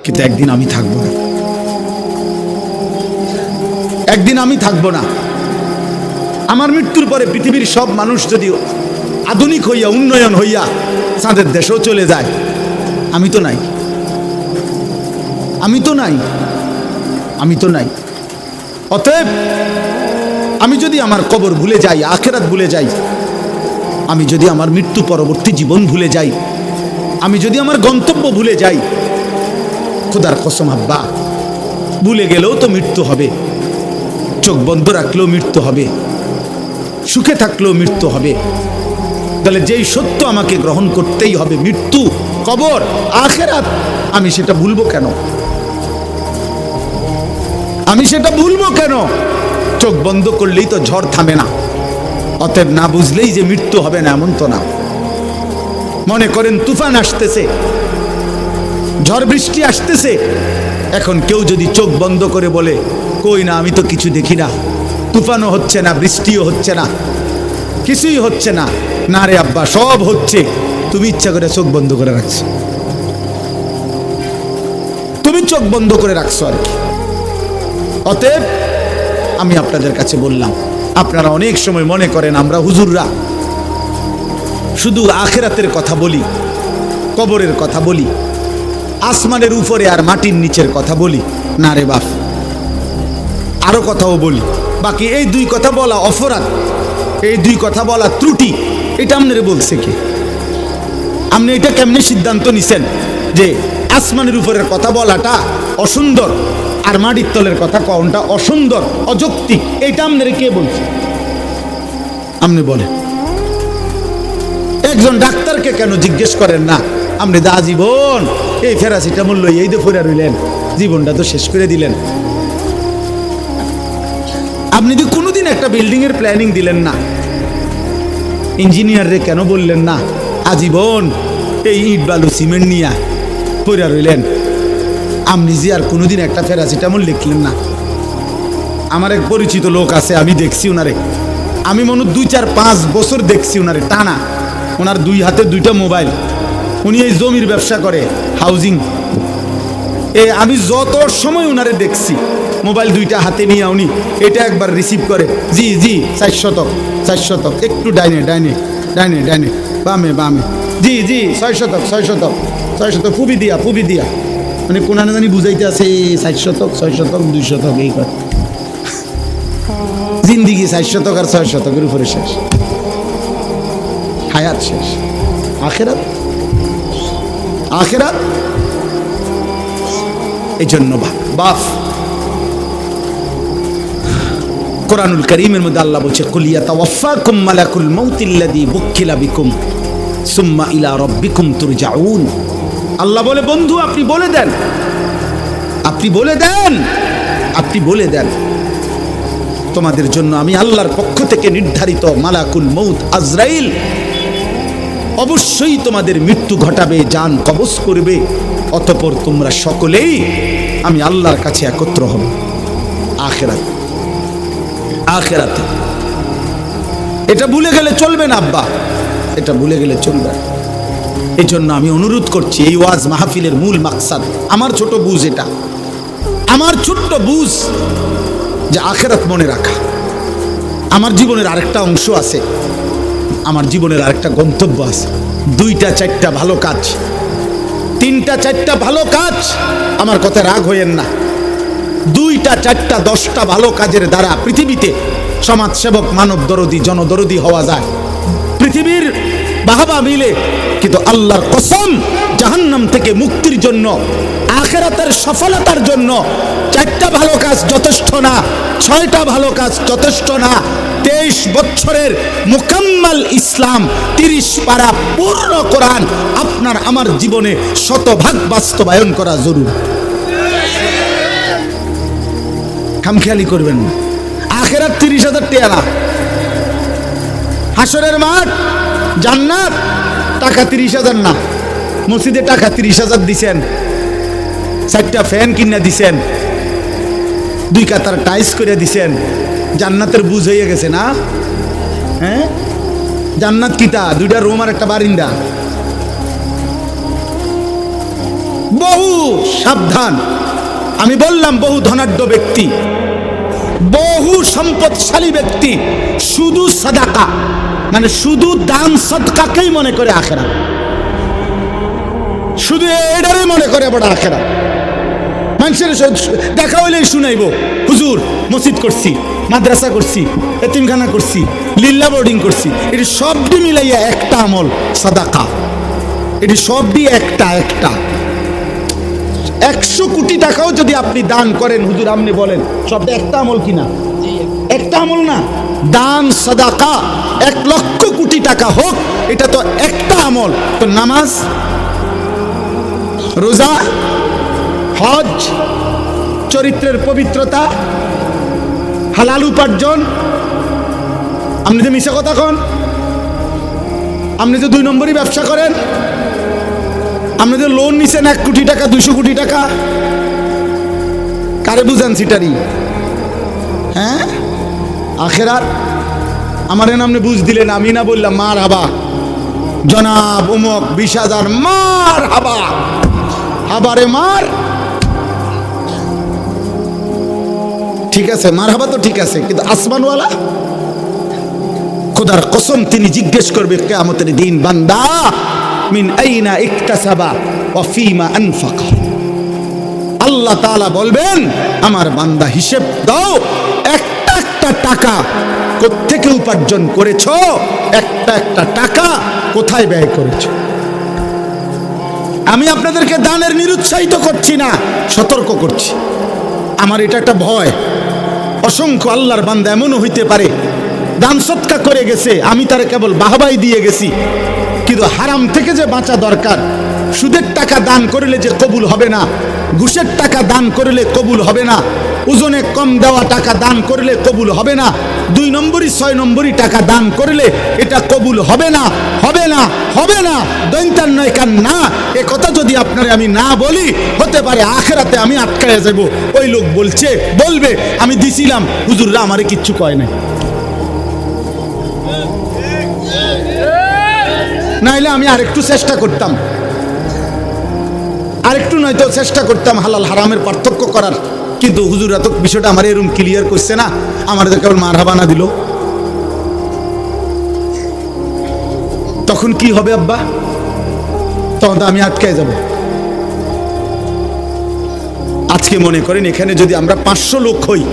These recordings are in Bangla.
কিন্তু একদিন আমি থাকবো না, একদিন আমি থাকবো না। আমার মৃত্যুর পরে পৃথিবীর সব মানুষ যদি আধুনিক হইয়া উন্নয়ন হইয়া চাঁদের দেশেও চলে যায়, আমি তো নাই, আমি তো নাই, আমি তো নাই। অতএব আমি যদি আমার কবর ভুলে যাই, আখিরাত ভুলে যাই, আমি যদি আমার মৃত্যু পরবর্তী জীবন ভুলে যাই, আমি যদি আমার গন্তব্য ভুলে যাই, খোদার কসম আব্বা, ভুলে গেলেও তো মৃত্যু হবে, চোখ বন্ধ রাখলেও মৃত্যু হবে, সুখে থাকলেও মৃত্যু হবে। তাহলে যেই সত্য আমাকে গ্রহণ করতেই হবে, মৃত্যু, কবর, আখিরাত, আমি সেটা ভুলবো কেন? আমি সেটা ভুলবো কেন? চোখ বন্ধ করলেই তো ঝড় থামে না। অতএব না বুঝলেই যে মৃত্যু হবে না এমন তো না। মনে করেন তুফান আসতেছে, ঝড় বৃষ্টি আসতেছে, এখন কেউ যদি চোখ বন্ধ করে বলে কই না, আমি তো কিছু দেখি না, তুফানও হচ্ছে না, বৃষ্টিও হচ্ছে না, কিছুই হচ্ছে না, না রে আব্বা সব হচ্ছে, তুমি ইচ্ছা করে চোখ বন্ধ করে রাখছো, তুমি চোখ বন্ধ করে রাখছো আর কি। অতএব আমি আপনাদের কাছে বললাম, আপনারা অনেক সময় মনে করেন আমরা হুজুররা শুধু আখিরাতের কথা বলি, কবরের কথা বলি, আসমানের উপরে আর মাটির নিচের কথা বলি। না রে বাপ, আরো কথাও বলি। বাকি এই দুই কথা বলা অপরাধ, এই দুই কথা বলা ত্রুটি, এটা আপনারে বলছে কি? আপনি এটা কেমনে সিদ্ধান্ত নিছেন যে আসমানের উপরের কথা বলাটা অসুন্দর আর মাটির তলের কথা কোনটা অসুন্দর, অযৌক্তিক? এইটা আপনারে কে বলছে? আপনি বলেন। একজন ডাক্তারকে কেন জিজ্ঞেস করেন না, আপনি দা জীবন এই প্যারাসিটামল লই এই দিয়ে ফেরা রইলেন, জীবনটা তো শেষ করে দিলেন। আপনি তো কোনোদিন একটা বিল্ডিং এর প্ল্যানিং দিলেন না, ইঞ্জিনিয়ার রে কেন বললেন না আজীবন এই ইট বালু সিমেন্ট নিয়ে পড়ে রইলেন? আপনি যে আর কোনোদিন একটা প্যারাসিটামল লিখলেন না। আমার এক পরিচিত লোক আছে, আমি দেখছি ওনারে, আমি মনে 2-4-5 বছর দেখছি ওনারে টানা। ওনার দুই হাতে দুইটা মোবাইল, উনি এই জমির ব্যবসা করে, হাউজিং। আমি যত সময় ওনারে দেখছি মোবাইল দুইটা হাতে নিয়ে উনি এটা একবার রিসিভ করে, জি জি 400 একটু ডাইনে ডাইনে ডাইনে ডাইনে বামে বামে, জি জি 600 ফুবি দিয়া মানে কোন জানি বুঝাইতে আছে 400 200 এই কথা। জিন্দিগি 400 আর 600 উপরে শেষ, হায়াত শেষ, আখিরাত আখিরাত। এই জন্য বাপ কোরআনুল কারীমের মধ্যে আল্লাহ বলছে, কুল ইয়াতাওয়াফাকুম মালাকুল মাউতিল্লাযী বুক্কিলা বিকুম সুম্মা ইলা রাব্বিকুম তুরজাউন। আল্লাহ বলে, বন্ধু আপনি বলে দেন, আপনি বলে দেন, আপনি বলে দেন, তোমাদের জন্য আমি আল্লাহর পক্ষ থেকে নির্ধারিত মালাকুল মউত আজরাইল অবশ্যই তোমাদের মৃত্যু ঘটাবে, জান কবজ করবে, অতঃপর তোমরা সকলেই আমি আল্লাহর কাছে একত্র হবে আখিরাত আখিরাতে। এটা ভুলে গেলে চলবে না আব্বা, এটা ভুলে গেলে চলবে। এই জন্য আমি অনুরোধ করছি, এই ওয়াজ মাহফিলের মূল মাকসাদ, আমার ছোট বুঝ, এটা আমার ছোট্ট বুঝ যে আখিরাত মনে রাখা। আমার জীবনের আরেকটা অংশ আছে, আমার জীবনের আরেকটা গন্তব্য আছে। 2-4টা ভালো কাজ, 3-4টা ভালো কাজ, আমার কথা রাগ হইয়েন না। 2-4টা 10টা ভালো কাজের দ্বারা পৃথিবীতে সমাজসেবক, মানব দরদি, জনদরদি হওয়া যায়। পৃথিবীর বাহাবা মিলে, কিন্তু আল্লাহর কসম জাহান্নাম থেকে মুক্তির জন্য, আখিরাতের সফলতার জন্য 4টা ভালো কাজ যথেষ্ট না, 6টা ভালো কাজ যথেষ্ট না। 23 বছরের মুকাম্মাল ইসলাম, 30 পারা পূর্ণ কোরআন আপনার আমার জীবনে শতভাগ বাস্তবায়ন করা জরুরি। খামখেয়ালি করবেন না। আখিরাত 30,000 টাকা না, হাসরের মাঠ জান্নাত টাকা 30,000 না। মসজিদে টাকা 30,000 দিছেন, 4টা ফ্যান কিনে দিছেন, 2 কাতার টাইস করে দিছেন, জান্নাতের বুঝ হয়ে গেছে না? হ্যাঁ, জান্নাত কিতা? 2টা রুম আর একটা বারিন্দা। বহু সাবধান। আমি বললাম বহু ধনাঢ্য ব্যক্তি, বহু সম্পদশালী ব্যক্তি শুধু সাদাকা মানে শুধু দান সদকাকেই মনে করে আখেরাত, শুধু এটারই মনে করে বড় আখেরাত। মানুষের দেখা হইলেই শুনাইব, হুজুর মসজিদ করছি, মাদ্রাসা করছি, এতিমখানা করছি, লিল্লা বোর্ডিং করছি। এটি সবটি মিলাইয়া একটা আমল সাদাকা। এটি সবটি একটা একটা। 100 কোটি টাকাও যদি আপনি দান করেন, হুজুর আপনি বলেন সবটা একটা আমল কিনা? একটা আমল না। দান সাদাকা 1 লক্ষ কোটি টাকা হোক, এটা তো একটা আমল। তো নামাজ, রোজা, হজ, চরিত্রের পবিত্রতা, হালাল উপার্জন। আপনি যে মিশা কথা কন, আপনি যে 2 নম্বরই ব্যবসা করেন, আপনি যে লোন নিছেন 1 কোটি টাকা 200 কোটি টাকা, কারে বুঝান সিটারি? হ্যাঁ, আখেরাত আমার আপনি বুঝ দিলেন, আমি না বললাম মার হাবা জনাব উমক 20,000 মার হাবা, হাবারে মার। ঠিক আছে, মার হাবা তো ঠিক আছে, কিন্তু আসমানওয়ালা খোদার কসম তিনি জিজ্ঞেস করবে কিয়ামতের দিন, বান্দা মিন আইনা ইকতাসাবা ওয়া ফীমা আনফাকা। আল্লাহ তাআলা বলবেন, আমার বান্দা হিসেব দাও, একটা একটা টাকা কোত্থেকে উপার্জন করেছো, একটা একটা টাকা কোথায় ব্যয় করেছো। আমি আপনাদেরকে দানের নিরুৎসাহিত করছি না, সতর্ক করছি। আমার এটা একটা ভয়, অসংখ্য আল্লাহর বান্দা এমনও হইতে পারে দান সৎকা করে গেছে, আমি তারে কেবল বাহবাই দিয়ে গেছি, কিন্তু হারাম থেকে যে বাঁচা দরকার। সুদের টাকা দান করলে যে কবুল হবে না, ঘুষের টাকা দান করলে কবুল হবে না, ওজনে কম দেওয়া টাকা দান করলে কবুল হবে না, 2 নম্বরই 6 নম্বরই টাকা দান করলে এটা কবুল হবে না, হবে না, হবে না, দৈন্তার নয় কান না। এ কথা যদি আপনারে আমি না বলি, হতে পারে আখেরাতে আমি আটকায় যাব। ওই লোক বলবে আমি দিছিলাম, হুজুররা আমারে কিচ্ছু কয় নাই। নাইলে আমি আরেকটু চেষ্টা করতাম, আরেকটু নয়তো চেষ্টা করতাম হালাল হারামের পার্থক্য করার, কিন্তু হুজুর এত বিষয়টা আমার এরকম ক্লিয়ার করছে না, আমার কেবল মারহাবা না দিল। তখন কি হবে আব্বা? তখন তো আমি আটকায় যাব। আজকে মনে করেন এখানে যদি আমরা 500 লোক হই,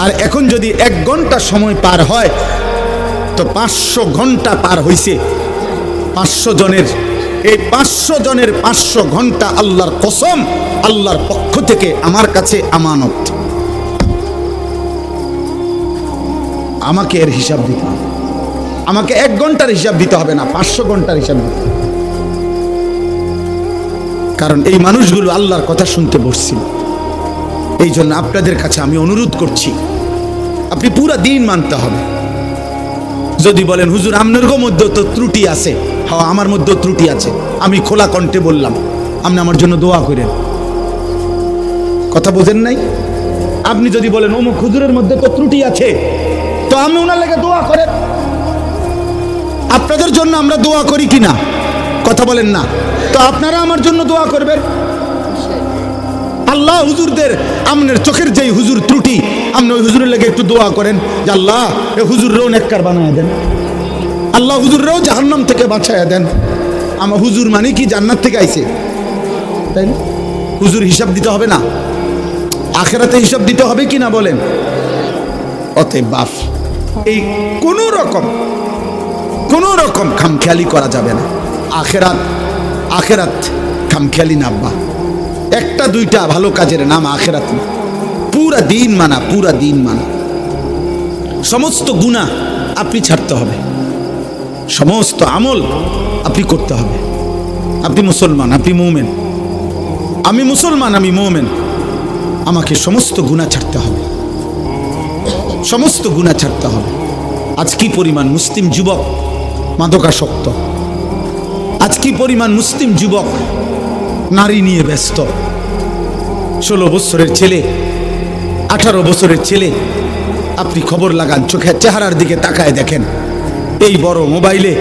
আর এখন যদি 1 ঘন্টা সময় পার হয়, তো 500 ঘন্টা পার হইছে 500 জনের। এই 500 জনের 500 ঘন্টা আল্লাহর কসম, আল্লাহর পক্ষ থেকে আমার কাছে আমানত। আমাকে এর হিসাব দিতে হবে। আমাকে 1 ঘন্টার হিসাব দিতে হবে না, 500 ঘন্টার হিসাব দিতে হবে। কারণ এই মানুষগুলো আল্লাহর কথা শুনতে বসছিল। এই জন্য আপনাদের কাছে আমি অনুরোধ করছি, আপনি পুরা দিন মানতে হবে। যদি বলেন হুজুর আপনার মধ্যে তো ত্রুটি আছে, হ্যাঁ আমার মধ্যেও ত্রুটি আছে, আমি খোলা কণ্ঠে বললাম, আপনি আমার জন্য দোয়া করেন। কথা বোঝেন নাই? আপনি যদি বলেন অমুক হুজুরের মধ্যে তো ত্রুটি আছে, তো আপনি ওনার লেগে দোয়া করেন। আপনাদের জন্য আমরা দোয়া করি কিনা? কথা বলেন না? তো আপনারা আমার জন্য দোয়া করবেন। আল্লাহ হুজুরদের, আপনার চোখের যেই হুজুর ত্রুটি, আপনি ওই হুজুরের লেগে একটু দোয়া করেন যে আল্লাহ এ হুজুররাও নেককার বানায় দেন, আল্লাহ হুজুররাও জাহান্নাম থেকে বাঁচায়া দেন। আমার হুজুর মানে কি জান্নাত থেকে আইছে, তাই না? হুজুর হিসাব দিতে হবে না? আখেরাতে হিসাব দিতে হবে কি না বলেন? অতএব বাপ, এই কোনো রকম খামখেয়ালি করা যাবে না। আখেরাত খামখেয়ালি না আব্বা। 1-2টা ভালো কাজের নাম আখেরাত না, পুরা দিন মানা, পুরা দিন মানা। সমস্ত গুনাহ আপনি ছাড়তে হবে, সমস্ত আমল আপনি করতে হবে। আপনি মুসলমান, আপনি মুমিন, আমি মুসলমান, আমি মুমিন। আমাকে সমস্ত গুনাহ ছাড়তে হবে, সমস্ত গুনাহ ছাড়তে হবে। আজ কি পরিমাণ মুসলিম যুবক মাদকাসক্ত, আজ কি পরিমাণ মুসলিম যুবক নারী নিয়ে ব্যস্ত। 16 বছরের ছেলে, 18 বছরের ছেলে, আপনি খবর লাগান, চোখের চেহারার দিকে তাকায় দেখেন, এই বড় মোবাইলে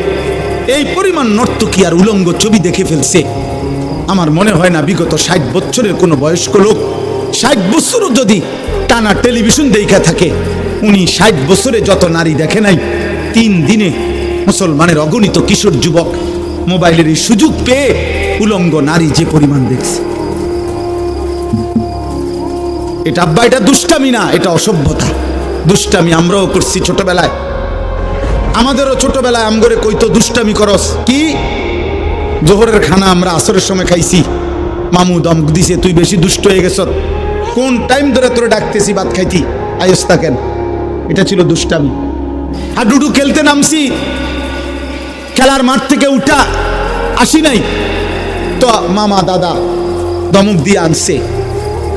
এই পরিমাণ নর্তকী আর উলঙ্গ ছবি দেখে ফেলছে। আমার মনে হয় না বিগত 60 বছরের কোনো বয়স্ক লোক 60 বছরও যদি টানা টেলিভিশন দেখা থাকে, উনি 60 বছরে যত নারী দেখে নাই, 3 দিনে মুসলমানের অগণিত কিশোর যুবক মোবাইলের এই সুযোগ পেয়ে উলঙ্গ নারী যে পরিমাণ দেখছে। এটা আব্বা, এটা দুষ্টামি না, এটা অসভ্যতা। দুষ্টামি আমরাও করছি ছোটবেলায়, আমাদেরও ছোটবেলায় আমগরে কইতো দুষ্টামি করস কি। জোহরের খানা আমরা আসরের সময় খাইছি, মামু দম দিছে তুই বেশি দুষ্ট হয়ে গেছ, কোন টাইম ধরে তোরে ডাকতেছি ভাত খাইতি, আয়স থাকেন। এটা ছিল দুষ্টামি। হাডুডু খেলতে নামছি, খেলার মাঠ থেকে উঠা আসি নাই তো মামা দাদা দমক দিয়ে আনছে,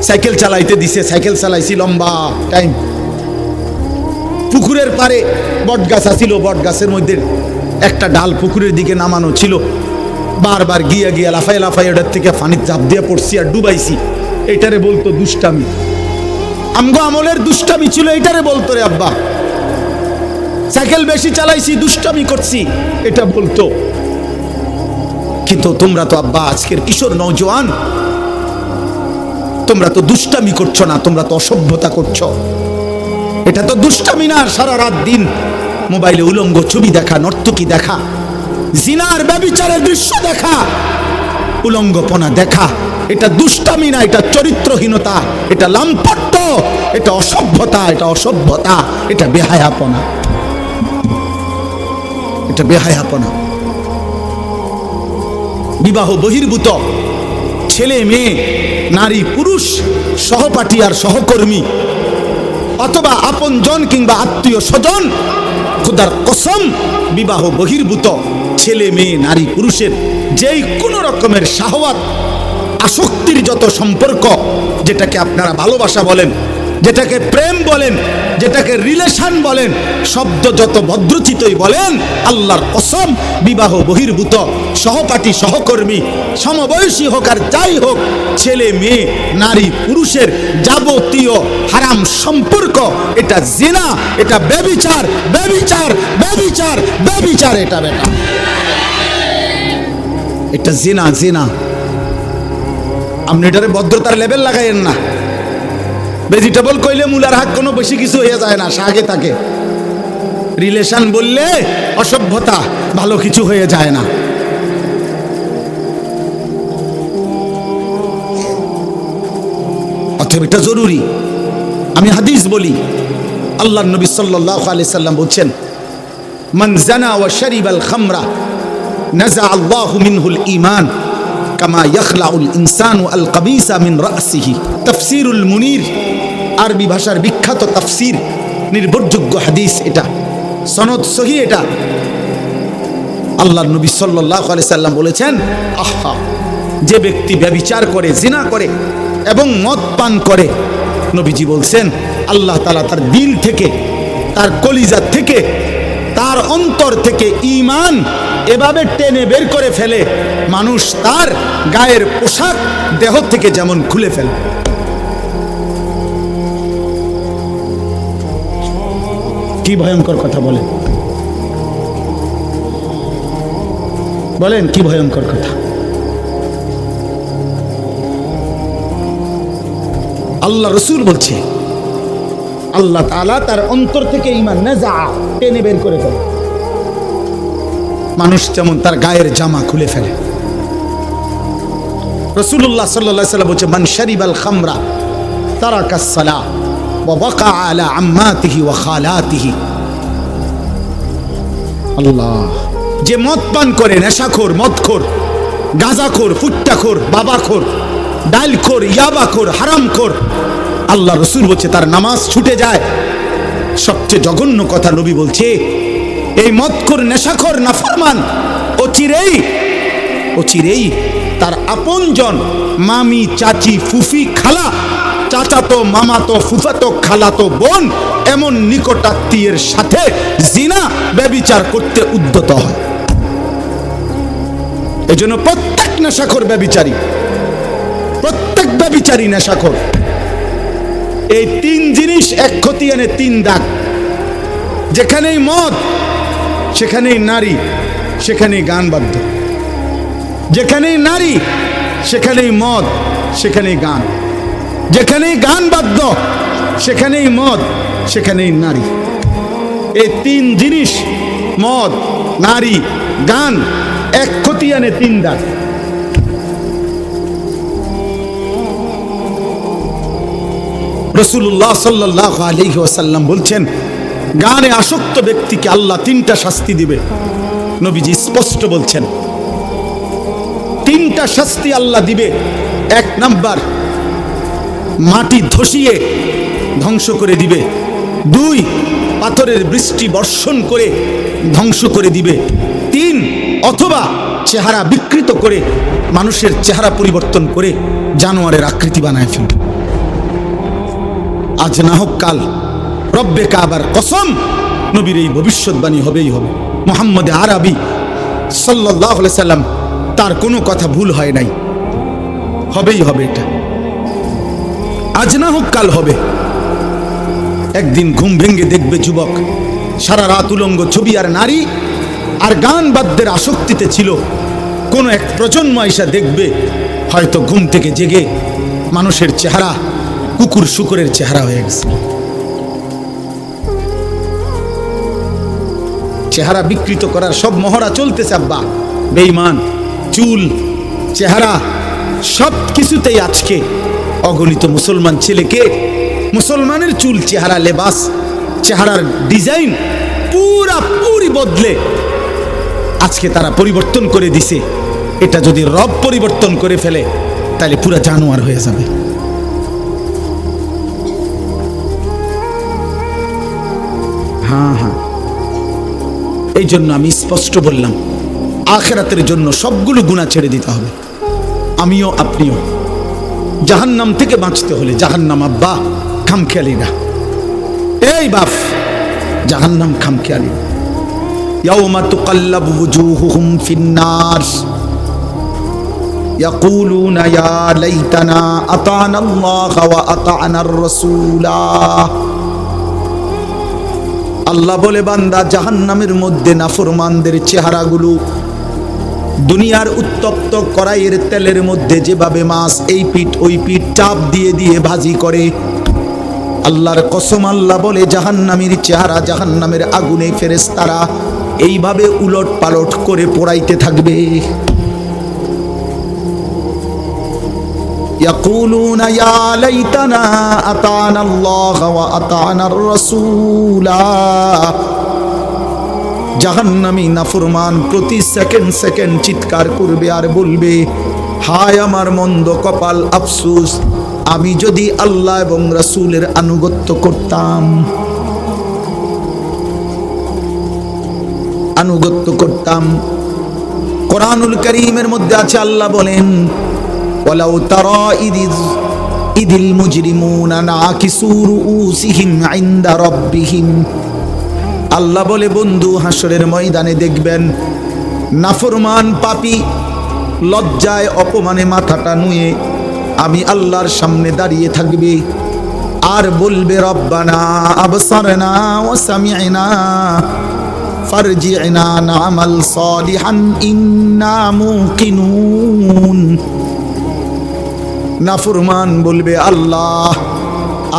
সাইকেল চালাইতে দিছে, সাইকেল চালাইছি লম্বা টাইম। পুকুরের পারে বট গাছ আছিল, বট গাছের মধ্যে একটা ডাল পুকুরের দিকে নামানো ছিল, বারবার গিয়া গিয়া লাফাই লাফাই ওটার থেকে পানির চাপ দিয়ে পড়ছি আর ডুবাইছি। এটারে বলতো দুষ্টামি। আমগো আমলের দুষ্টামি ছিল, এটারে বলতো রে আব্বা। সাইকেল বেশি চালাইছি, দুষ্টামি করছি, এটা বলতো। কিন্তু তোমরা তো আব্বা আজকের কিশোর নওজোয়ান, তোমরা তো দুষ্টামি করছো না, তোমরা তো অসভ্যতা করছো। এটা তো দুষ্টামি না, সারা রাত দিন মোবাইলে উলঙ্গ ছবি দেখা, নর্তকী দেখা, জিনার ব্যভিচারের দৃশ্য দেখা, উলঙ্গপনা দেখা, এটা দুষ্টামি না, এটা চরিত্রহীনতা, এটা লাম্পট্য, এটা অসভ্যতা, এটা অসভ্যতা, এটা বেহায়াপনা, এটা বেহায়াপনা। বিবাহ বহির্ভূত ছেলে মেয়ে, নারী পুরুষ, সহপাঠী আর সহকর্মী অথবা আপনজন কিংবা আত্মীয় স্বজন, খোদার কসম বিবাহ বহির্ভূত ছেলে মেয়ে নারী পুরুষের যেই কোনো রকমের শাহওয়াত, আসক্তির যত সম্পর্ক, যেটাকে আপনারা ভালোবাসা বলেন, যেটাকে প্রেম বলেন, যেটাকে রিলেশন বলেন, শব্দ যত ভদ্রচিতই বলেন, আল্লাহর কসম বিবাহ বহির্ভূত সহপাঠী সহকর্মী সমবয়সী হোক আর যাই হোক, ছেলে মেয়ে নারী পুরুষের যাবতীয় হারাম সম্পর্ক, এটা জিনা, এটা ব্যভিচার, ব্যভিচার, ব্যভিচার, ব্যভিচার, এটা বেটা, এটা জিনা, জিনা। আপনি এটারে ভদ্রতার লেভেল লাগাইয়েন না। ভেজিটেবল কইলে মূলার হাত কোনো বেশি কিছু হয়ে যায় না, শাকে থাকে। রিলেশন বললে অসভ্যতা, ভালো কিছু হয়ে যায় না। অতএব এটা জরুরি। আমি হাদিস বলি, আল্লাহর নবী সাল্লাল্লাহু আলাইহি সাল্লাম বলছেন, মান জানা ওয়া শারিবাল খামরা নাযা আল্লাহু মিনহুল ঈমান কামা ইয়াখলাউল ইনসানু আল কাবিসা মিন রাসিহি। তাফসীরুল মুনির, আরবি ভাষার বিখ্যাত তাফসীর, নির্ভরযোগ্য হাদিস, এটা সনদ সহিহ। এটা আল্লাহর নবী সাল্লাল্লাহু আলাইহি সাল্লাম বলেছেন, আহা, যে ব্যক্তি ব্যভিচার করে, জিনা করে এবং মদ পান করে, নবীজি বলছেন আল্লাহ তাআলা তার দিল থেকে, তার কলিজা থেকে, তার অন্তর থেকে ঈমান এভাবে টেনে বের করে ফেলে, মানুষ তার গায়ের পোশাক দেহ থেকে যেমন খুলে ফেলে। কি ভয়ঙ্কর কথা বলেন, বলেন কি ভয়ঙ্কর কথা। আল্লাহ রসুল বলছে আল্লাহ তাআলা তার অন্তর থেকে ঈমান নাযা, টেনে বের করে ফেলে, মানুষ যেমন তার গায়ের জামা খুলে ফেলে। রাসূলুল্লাহ সাল্লাল্লাহু আলাইহি ওয়াসাল্লাম বলছে, মান শারিবাল খামরা তারাকাস সালাহ ওয়া ওয়াকা আলা আম্মাতিহি ওয়া খালাতিহি। আল্লাহ, যে মদ পান করে, নেশাখোর, মদখোর, গাঁজাখোর, ফুট্টাখোর, বাবাখোর, ডালখোর, ইয়াবাখোর, হারামখোর, আল্লাহ রসুল বলছে তার নামাজ ছুটে যায়। সবচেয়ে জঘন্য কথা নবী বলছে, এই মদখোর, নেশাখোর, নাফরমান অচিরেই অচিরেই তার আপনজন, মামি, চাচি, ফুফি, খালা, চাচাতো, মামাতো, ফুফাতো, খালাতো বোন, এমন নিকটাত্মীয়ের সাথে জিনা, ব্যভিচার করতে উদ্যত হয়। এজন্য প্রত্যেক নেশাখোর ব্যভিচারী, প্রত্যেক ব্যভিচারী নেশাখোর। এই তিন জিনিস এক ক্ষতি এনে তিন দাগ। যেখানেই মদ সেখানেই নারী, সেখানেই গান বাদ্য। যেখানেই নারী সেখানেই মদ, সেখানেই গান। যেখানেই গান বাদ্য সেখানেই মদ, সেখানেই নারী। এই তিন জিনিস, মদ, নারী, গান, এক খতিয়ানে তিন দাগ। রাসূলুল্লাহ সাল্লাল্লাহু আলাইহি ওয়াসাল্লাম বলছেন, গানে আসক্ত ব্যক্তিকে আল্লাহ তিনটা শাস্তি দিবে। নবীজি স্পষ্ট বলছেন, তিনটা শাস্তি আল্লাহ দিবে। এক নাম্বার, মাটি ধসিয়ে ধ্বংস করে দিবে। দুই, পাথরের বৃষ্টি বর্ষণ করে ধ্বংস করে দিবে। তিন, অথবা চেহারা বিকৃত করে, মানুষের চেহারা পরিবর্তন করে জানোয়ারের আকৃতি বানায় ফেলবে। আজ না হোক কাল, রব্বে কাবার কসম, নবীর এই ভবিষ্যৎবাণী হবেই হবে। মুহাম্মদ আরবি সাল্লাল্লাহু আলাইহি সাল্লাম, তার কোনো কথা ভুল হয় নাই, হবেই হবে। এটা আজ না হোক কাল হবে। একদিন ঘুম ভেঙে দেখবে যুবক সারা রাত উলঙ্গ ছবি আর নারী আর গান বাদ্যের আসক্তিতে ছিল। কোন এক প্রজন্ম এসে দেখবে হয়তো ঘুম থেকে জেগে মানুষের চেহারা কুকুর শুকরের চেহারা হয়ে গেছে। চেহারা বিকৃত করার সব মহড়া চলতেছে আব্বা। বেঈমান, চুল, চেহারা, সব কিছুতেই আজকে অগণিত মুসলমান ছেলেকে, মুসলমানের চুল, চেহারা, লেবাস, চেহারার ডিজাইন পুরি বদলে আজকে তারা পরিবর্তন করে দিছে। এটা যদি রব পরিবর্তন করে ফেলে তাহলে পুরা জানোয়ার হয়ে যাবে। হ্যাঁ, এই জন্য আমি স্পষ্ট বললাম, আখিরাতের জন্য সবগুলো গুনাহ ছেড়ে দিতে হবে। আমিও আপনিও। জাহান্নাম থেকে বাঁচতে হলে, জাহান্নাম আব্বা খামখেয়ালি না, এই বাপ, জাহান্নাম খামখেয়ালি। ইয়াউমা তুকাল্লাবু ওয়ুজুহুহুম ফিন্নার ইয়াকুলুনা ইয়া লাইতানা আতা'না আল্লাহ ওয়া আতা'নার রাসূলা। আল্লাহ বলে, বান্দা, জাহান্নামের মধ্যে নাফরমানদের চেহারাগুলো দুনিয়ার উত্তপ্ত কড়াইয়ের তেলের মধ্যে যেভাবে মাছ এই পিঠ ওই পিঠ চাপ দিয়ে দিয়ে ভাজি করে, আল্লাহর কসম আল্লাহ বলে, জাহান্নামীর চেহারা জাহান্নামের আগুনে ফেরেশতারা এইভাবে উলট পালট করে পোড়াইতে থাকবে। ইয়াকুলুনা ইয়া লাইতানা আতা'না আল্লাহ ওয়া আতা'নার রাসূলা। জাহান্নামী নাফরমান প্রতি সেকেন্ড সেকেন্ড চিৎকার করবে আর বলবে, হায় আমার মন্দ কপাল, আফসোস, আমি যদি আল্লাহ এবং রাসূলের আনুগত্য করতাম, আনুগত্য করতাম। কোরআনুল কারীমের মধ্যে আছে, আল্লাহ বলেন, ওয়ালাউ তারা ইদিল মুজরিমুনা নাকিসু রুউসিহিম ইনদা রাব্বিহিম। আল্লাহ বলে, বন্ধু, হাসরের ময়দানে দেখবেন নাফরমান পাপী লজ্জায় অপমানে মাথাটা নুয়ে আমি আল্লাহর সামনে দাঁড়িয়ে থাকবে আর বলবে, রব্বানা আবসারনা ওয়া সামি'না ফারজি'না না'মাল সালিহান ইন্না মুকিনুন। নাফরমান বলবে, আল্লাহ,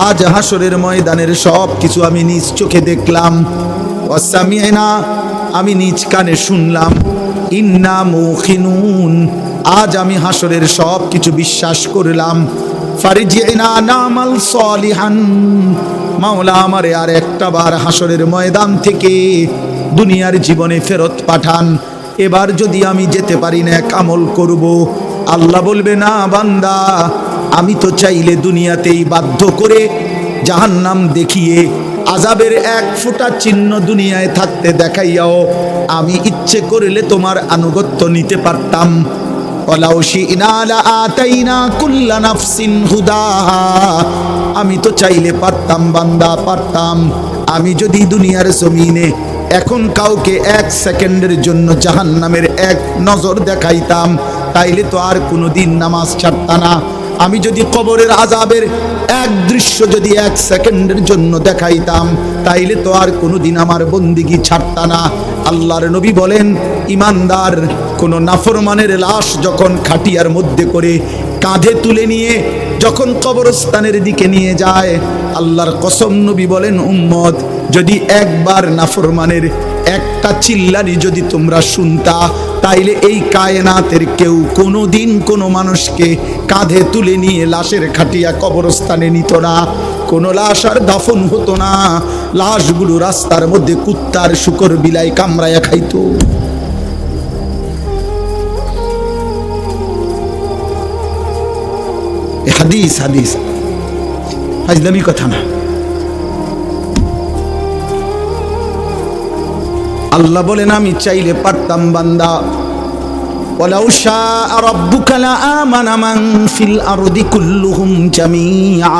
আজ হাসরের ময়দানের সব কিছু আমি নিজ চোখে দেখলাম, ওয়া সামি'না, আমি নিজ কানে শুনলাম, ইন্না মুকিনুন, আজ আমি হাসরের সব কিছু বিশ্বাস করলাম। ফারজি'না না'মাল সালিহান, মাওলা আমারে আর একটা বার হাসরের ময়দান থেকে দুনিয়ার জীবনে ফেরত পাঠান, এবার যদি আমি যেতে পারি না এক আমল করব। আল্লাহ বলবে, না বান্দা, আমি তো চাইলে দুনিয়াতেই বাধ্য করে জাহান্নাম দেখিয়ে আযাবের এক ফোঁটা চিহ্ন দুনিয়ায় থাকতে দেখাইয়াও আমি ইচ্ছে করলে তোমার আনুগত্য নিতে পারতাম। ওয়ালাউ শি'না লাআতাইনা কুল্লা নাফসিন হুদাহা, আমি তো চাইলে পারতাম বান্দা, পারতাম। আমি যদি দুনিয়ার জমিনে এখন কাউকে এক সেকেন্ডের জন্য জাহান্নামের এক নজর দেখাইতাম, তাইলে তো আর কোনোদিন নামাজ ছাড়তা না। আমি যদি কবরের আযাবের এক দৃশ্য যদি এক সেকেন্ডের জন্য দেখাইতাম, তাইলে তো আর কোনোদিন আমার বন্দিগি ছাড়তা না। আল্লাহর নবী বলেন, ইমানদার কোন নাফরমানের লাশ যখন খাটিয়ার মধ্যে করে কাঁধে তুলে নিয়ে যখন কবরস্থানের দিকে নিয়ে যায়, আল্লাহর কসম নবী বলেন, উম্মত যদি একবার নাফরমানের একটা চিল্লানি যদি তোমরা শুনতা, তাইলে এই কায়নাতের কেউ কোনোদিন কোনো মানুষকে কাঁধে তুলে নিয়ে লাশের খাটিয়া কবরস্থানে নিত না। কোনো লাশ আর দাফন হতো না, লাশগুলো রাস্তার মধ্যে কুত্তার শুকর বিলাই কামড়ায়া খাইতো। হাদিস হাদিস ফাজলামি কথা না। আল্লাহ বলেন, আমি চাইলে পারতাম বান্দা, ওয়ালাউ শাআ রাব্বুকা লাআমানা মান ফিল আরদি কুল্লুহুম জামিআ।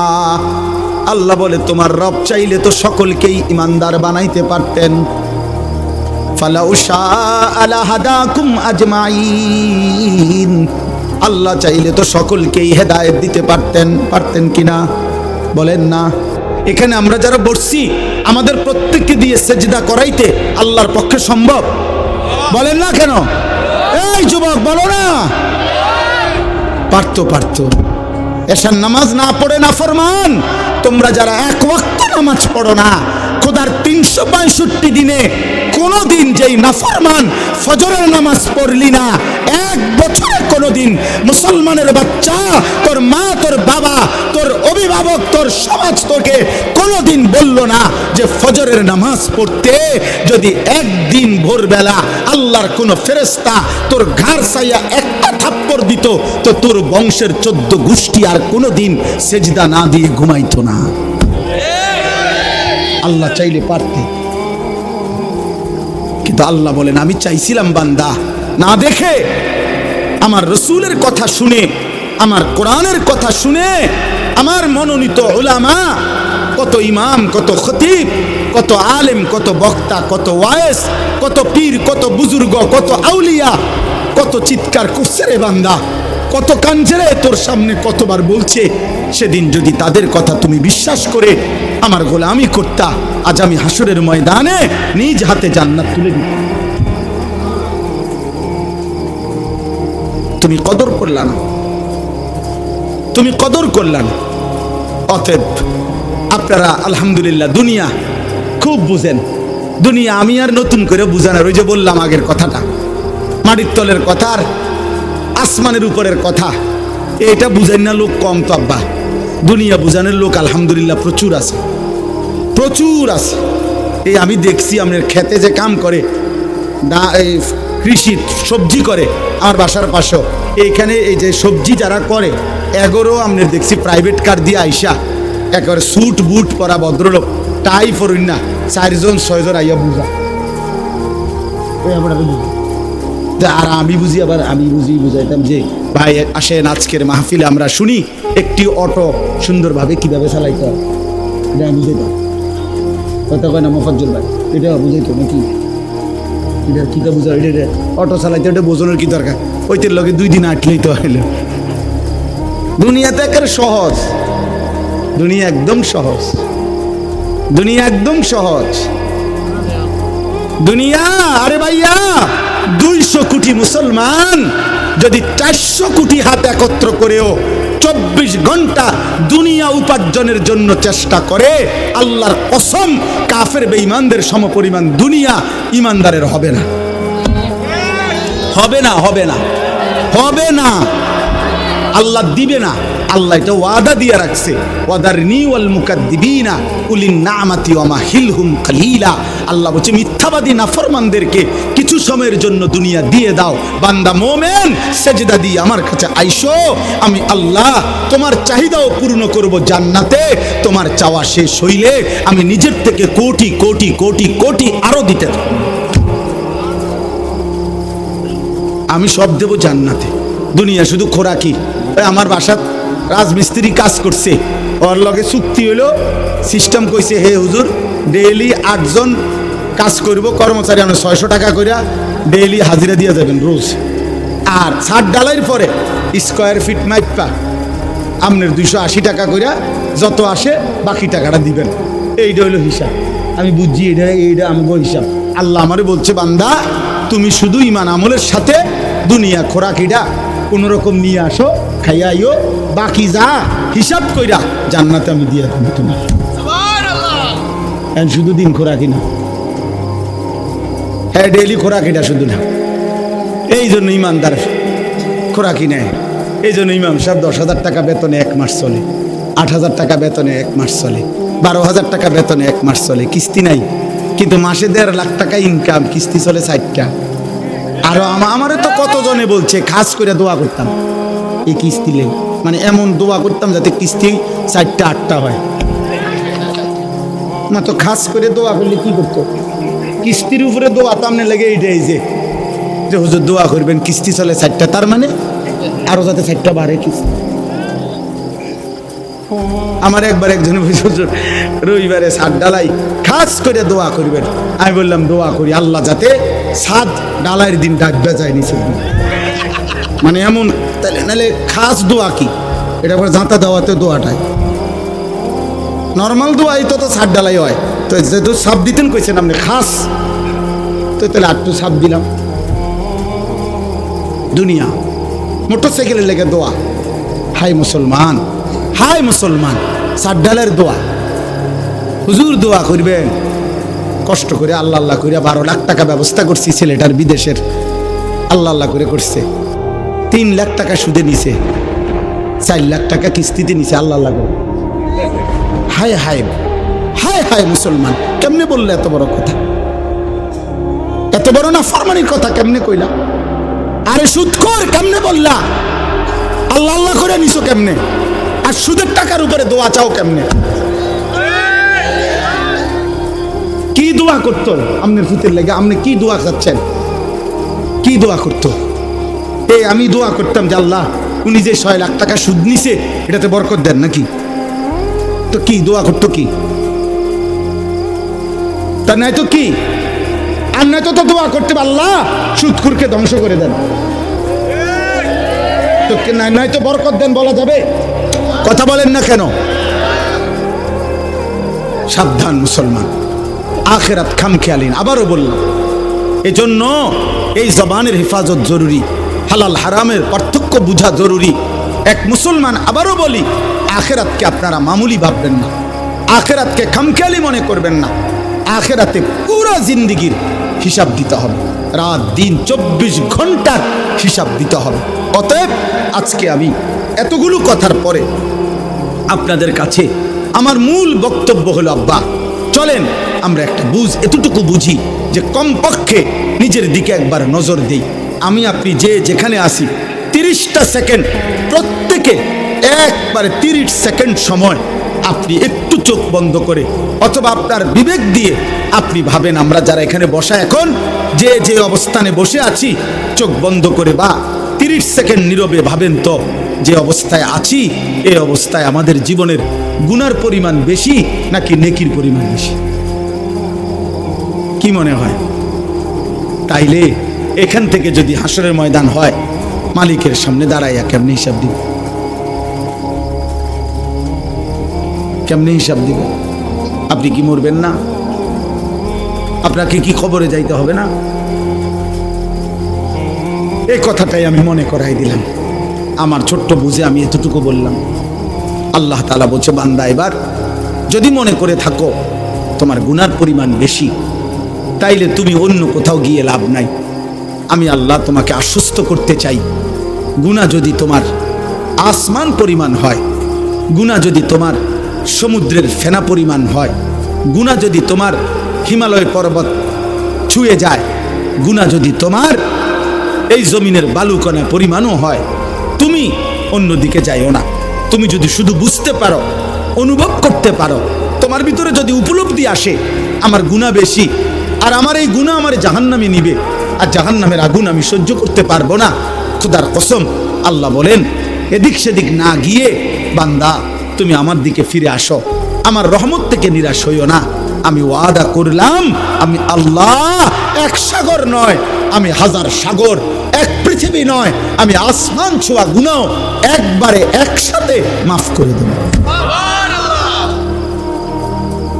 আল্লাহ বলে, তোমার রব চাইলে তো সকলকেই ইমানদার বানাইতে পারতেন। ফালাউ শাআ লাহাদাকুম আজমাইন। আল্লাহ চাইলে তো সকলকেই হেদায়েত দিতে পারতেন কিনা বলেন না? এখানে আমরা যারা বসছি, আমাদের প্রত্যেককে দিয়ে সেজদা করাইতে আল্লাহর পক্ষে সম্ভব? বলেন না কেন? এই যুবক বলো না। পারতো। এশার নামাজ না পড়ে নাফরমান তোমরা যারা এক ওয়াক্ত নামাজ পড়ো না, খোদার 365 দিনে কোনদিন যেই নাফরমান ফজরের নামাজ পড়লি না, এক বছরে কোনদিন মুসলমানের বাচ্চা, তোর মা, তোর বাবা, তোর অভিভাবক, তোর সমাজ তোকে কোনদিন বলল না যে ফজরের নামাজ পড়তে যদি একদিন ভোরবেলা আল্লাহর কোন ফেরেশতা তোর ঘাড় ছাইয়া একটা থাপ্পড় দিত, তো তোর বংশের 14 গোষ্ঠী আর কোনদিন সেজদা না দিয়ে ঘুমাইতো না। আল্লাহ চাইলে পারতে, কিন্তু আল্লাহ বলেন, আমি চাইছিলাম বান্দা না দেখে, আমার রসুলের কথা শুনে, আমার কোরআনের কথা শুনে, আমার মনোনীত উলামা, কত ইমাম, কত খতিব, কত আলেম, কত বক্তা, কত ওয়ায়েস, কত পীর, কত বুজুর্গ, কত আউলিয়া, কত চিৎকার করছে রে বান্দা, কত কাঁদছে রে তোর সামনে, কতবার বলছে। সেদিন যদি তাদের কথা তুমি বিশ্বাস করে আমার গোলামি করতা, আজ আমি হাসরের ময়দানে নিজ হাতে জান্নাত তুলে দিতাম। তুমি কদর করলা না, তুমি কদর করলা না। অতএব আপনারা আলহামদুলিল্লাহ দুনিয়া খুব বুঝেন। দুনিয়া আমি আর নতুন করে বুঝানোর, ওই যে বললাম আগের কথাটা, মাটির তলের কথা আর আসমানের উপরের কথা, এটা বুঝেন না লোক কম তো আব্বা। দুনিয়া বুঝানোর লোক আলহামদুলিল্লাহ প্রচুর আছে, প্রচুর আছে। এই আমি দেখছি আপনার খেতে যে কাম করে, এই কৃষি সবজি করে, আমার বাসার পাশেও এইখানে এই যে সবজি যারা করে, এগোরও আপনার দেখছি প্রাইভেট কার দিয়ে আইসা, একেবারে স্যুট বুট পরা ভদ্রলোক, টাই পরুন না, 4-6 জন আইয়া বুঝা। আর আমি বুঝি, আবার আমি বুঝাইতাম যে ভাই আসেন আজকের মাহফিলে আমরা শুনি একটি অটো সুন্দরভাবে কিভাবে চালাইতে হয়, এটা আমি বুঝাইতাম। কথা কয় না মোফাজ্জল ভাই, এটা বুঝাইতো নাকি? এটা কিটা বুঝা, এটা অটো চালাইতে এটা বোঝানোর কি দরকার? ওইটার লগে 2 দিন আটলেই তো হইল। দুনিয়াতে একেবারে সহজ, দুনিয়া একদম সহজ, দুনিয়া একদম সহজ। দুনিয়া, আরে ভাইয়া 200 কোটি মুসলমান যদি 400 কোটি হাত একত্র করেও 24 ঘন্টা দুনিয়া উপার্জনের জন্য চেষ্টা করে, আল্লাহর কসম কাফের বেঈমানদের সমপরিমাণ দুনিয়া ইমানদারের হবে না, হবে না, হবে না, হবে না। আল্লাহ দিবে না, আল্লাহ এটা ওয়াদা দিয়ে রাখছে, ওয়াদারনি ওয়াল মুকাদ্দিবিনা উলিন নামাতি ওয়া মাহিলহুম কালিলা। আল্লাহ বলছে মিথ্যাবাদী নাফরমানদেরকে কিছু সময়ের জন্য দুনিয়া দিয়ে দাও। বান্দা মোমেন সেজদা দিয়ে আমার কাছে আইসো, আমি আল্লাহ তোমার চাহিদাও পূর্ণ করব জান্নাতে। তোমার চাওয়া শেষ হইলে আমি নিজের থেকে কোটি কোটি কোটি কোটি আরো দিতে থাকব, আমি সব দেব জান্নাতে। দুনিয়া শুধু খোরাকি। আমার বাসার রাজমিস্ত্রি কাজ করছে, ওর লগে চুক্তি হইলো, সিস্টেম কইছে, হে হুজুর ডেইলি 8 জন কাজ করব, কর্মচারী আমরা 600 টাকা করে ডেইলি হাজিরা দিয়ে যাবেন রোজ। আর ছাদ ডালাইয়ের পরে স্কোয়ার ফিট মাইপা আপনার 280 টাকা করে যত আসে বাকি টাকাটা দিবেন। এইটা হইলো হিসাব। আমি বুঝছি এইটা আমাকে হিসাব। আল্লাহ আমারে বলছে, বান্দা তুমি শুধু ইমান আমলের সাথে দুনিয়া খোরাকিটা কোন রকম নিয়ে আসো, খাইয়াইও, বাকি যা হিসাব কইরা জান্নাতে আমি দিয়ে দেবো তোমার। শুধু দিন খোরাকি না, হ্যাঁ ডেইলি খোরাকিটা শুধু না। এই জন্য ইমানদার খোরাকি নেয়। এই জন্য ইমাম সাহেব 10,000 টাকা বেতনে 1 মাস চলে, 8,000 টাকা বেতনে 1 মাস চলে, 12,000 টাকা বেতনে 1 মাস চলে, কিস্তি নাই, কিন্তু মাসে 1.5 লাখ টাকা ইনকাম, কিস্তি চলে 4টা। আরো আমারে তো কতজনে বলছে খাস করে দোয়া করতাম এই কিস্তি লেগে, মানে এমন দোয়া করতাম যাতে কিস্তি 4টা 8টা হয় না। তো খাস করে দোয়া করলে কি করতো, কিস্তির উপরে দোয়া তো আমনে লেগে এইটাই যে হুজুর দোয়া করবেন কিস্তি চলে 4টা, তার মানে আরো যাতে 4টা বাড়ে কিস্তি। আমার একবার একজন হুজুর রবিবারে ছাদ ডালাই খাস করে দোয়া করবেন। আমি বললাম দোয়া করি আল্লাহ যাতে ছাদ ডালাইয়ের দিন ডাকবে যায় নিচে, মানে এমন। তাহলে নাহলে খাস দোয়া কি, এটা করে জাঁতা দেওয়াতে দোয়াটাই নর্মাল দোয়াই তো ছাদ ডালাই হয়। তো যেহেতু সাপ দিতেন কইছেন আপনি খাস, তো তাহলে আটটু সাপ দিলাম। দুনিয়া মোটরসাইকেলের লেগে দোয়া, হাই মুসলমান, হাই মুসলমান, ছাদ ডালের দোয়া। হুজুর দোয়া করবেন, কষ্ট করে আল্লাহ আল্লাহ করে 12 লাখ টাকা ব্যবস্থা করছি ছেলেটার বিদেশের, আল্লাহ আল্লাহ করে করছে। 3 লাখ টাকা সুদে নিছে, 4 লাখ টাকা কিস্তিতে নিছে, আল্লাহ আল্লাহ করে। হায় হায় হায় হায় মুসলমান, কেমনে বললে এত বড় কথা, এত বড় না ফরমানির কথা কেমনে কইলা? আরে সুদখোর কেমনে বললা? আল্লাহ আল্লাহ করে নিছো কেমনে? আর সুদের টাকার উপরে দোয়া চাও কেমনে? কি দোয়া করতো আপনার ফুতের লেগে? আপনি কি দোয়া চাচ্ছেন? কি দোয়া করতো? এই আমি দোয়া করতাম যে আল্লাহ উনি যে 6 লাখ টাকা সুদ নিছে এটাতে বরকত দেন নাকি। তো কি দোয়া করতো কি? তা নাই তো কি, আর নাই তো দোয়া করতে আল্লাহ সুদখোরকে ধ্বংস করে দেন, তো নাই তো বরকত দেন বলা যাবে? কথা বলেন না কেন? সাবধান মুসলমান, আখিরাত খামখেয়ালিন। আবারও বললাম, এজন্য এই জবানের হেফাজত জরুরি, হালাল হারামের পার্থক্য বোঝা জরুরি। এক মুসলমান, আবারও বলি, আখিরাতকে আপনারা মামুলি ভাববেন না, আখিরাতকে খামখেয়ালি মনে করবেন না। আখিরাতে পুরো জিন্দেগির হিসাব দিতে হবে, রাত দিন 24 ঘন্টার হিসাব দিতে হবে। অতএব আজকে আমি এতগুলো কথার পরে আপনাদের কাছে আমার মূল বক্তব্য হলো, আব্বা চলেন আমরা একটা এতটুকু বুঝি যে কমপক্ষে নিজের দিকে একবার নজর দেই। আমি আপনি যে যেখানে আসি 30টা সেকেন্ড, প্রত্যেকে একবারে 30 সেকেন্ড সময় আপনি একটু চোখ বন্ধ করে অথবা আপনার বিবেক দিয়ে আপনি ভাবেন, আমরা যারা এখানে বসা এখন যে যে অবস্থানে বসে আছি, চোখ বন্ধ করে বা 30 সেকেন্ড নীরবে ভাবেন তো যে অবস্থায় আছি, এই অবস্থায় আমাদের জীবনের গুনার পরিমাণ বেশি নাকি নেকির পরিমাণ বেশি? কি মনে হয়? তাইলে এখান থেকে যদি হাসরের ময়দান হয়, মালিকের সামনে দাঁড়াইয়া কেমনে হিসাব দিব? কেমনে হিসাব দিব? আপনি কি মরবেন না? আপনাকে কি খবরে যাইতে হবে না? এই কথাটাই আমি মনে করাই দিলাম। আমার ছোট্ট বুঝে আমি এতটুকু বললাম। আল্লাহ তাআলা বলছে, বান্দা এবার যদি মনে করে থাকো তোমার গুনার পরিমাণ বেশি, তাইলে তুমি অন্য কোথাও গিয়ে লাভ নাই। আমি আল্লাহ তোমাকে আশ্বস্ত করতে চাই, গুনাহ যদি তোমার আসমান পরিমাণ হয়, গুনাহ যদি তোমার সমুদ্রের ফেনা পরিমাণ হয়, গুনাহ যদি তোমার হিমালয় পর্বত ছুঁয়ে যায়, গুনাহ যদি তোমার এই জমিনের বালুকণা পরিমাণও হয়, তুমি অন্যদিকে যাইও না। তুমি যদি শুধু বুঝতে পারো, অনুভব করতে পারো, তোমার ভিতরে যদি উপলব্ধি আসে আমার গুনাহ বেশি, আর আমার এই গুনাহ আমার জাহান্নামে নিবে, আর জাহান্নামের আগুন আমি সহ্য করতে পারবো না, খোদার কসম আল্লাহ বলেন, এদিক সেদিক না গিয়ে বান্দা তুমি আমার দিকে ফিরে আসো, আমার রহমত থেকে নিরাশ হইও না। আমি ওয়াদা করলাম, আমি আল্লাহ এক সাগর নয়, আমি হাজার সাগর, এক পৃথিবী নয়, আমি আসমান ছোঁয়া গুনাহ একবারে একসাথে মাফ করে দেব।